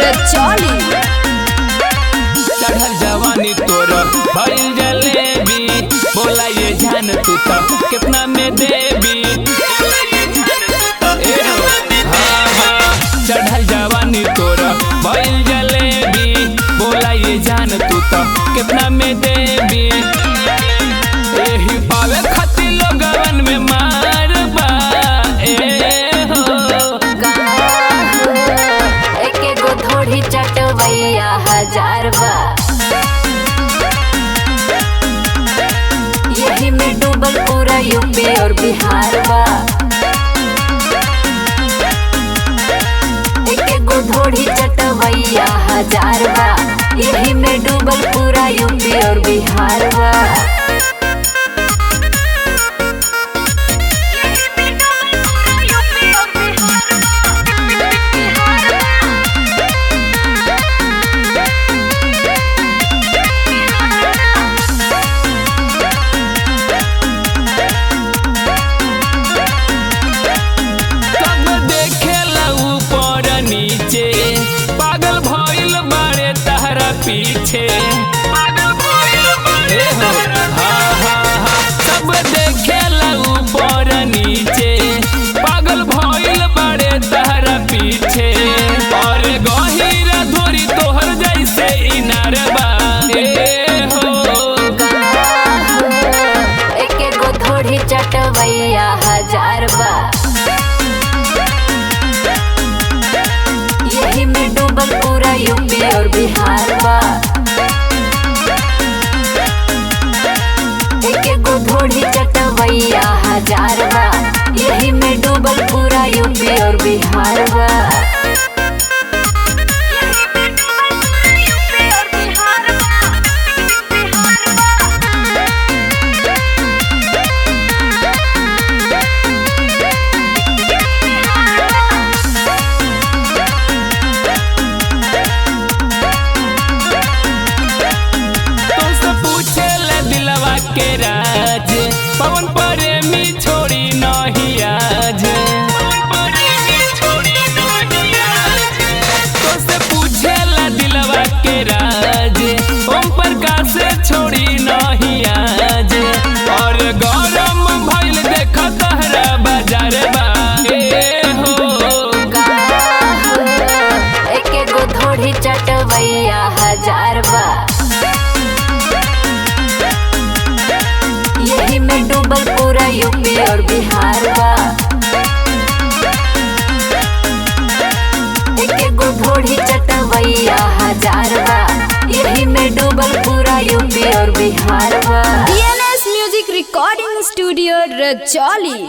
रचौली। चढ़ल जवानी तोर भइल जलेबी, बोला ये जान तू तो कितना में देबी। चढ़ल जवानी तोर भइल जलेबी, बोला ये जान तू तो कितना में देबी। एही पावे खातिर लोगवन में मारबा एके गो थोड़ी चटवैया हजार बा, यही में डूबल पूरा यूपी और बिहार बा। एके गो थोड़ी चटवैया हजार बा, यही में डूबल पूरा यूपी और बिहार बा। पागल भइल बारे तहरा पीछे, पागल भइल बारे सब देखेला ऊपर नीचे, पागल भइल बारे तहरा पीछे। और गहिरा धोरी तोहर जैसे इनारबा एके गो थोड़ी चटवैया हजार बा, यही में डूबल पूरा यूपी और बिहार बा। एके गो थोड़ी चटवैया हजार बा, यही में डूबल पूरा यूपी और बिहार बा। के राज पवन प्रेमी छोड़ी नहीं आज, तो से पूछेला दिलवा के राज ओम प्रकाश छोड़ी नहीं आज। और गरम भइल देख तहरा बाजार बा एके गो थोड़ी चटवैया हजार बा, यही में डूबल पूरा यूपी और बिहार बा। एके गो थोड़ी चटवैया हजार बा, यही में डूबल पूरा यूपी और बिहार बा। DNS music recording studio रचौली।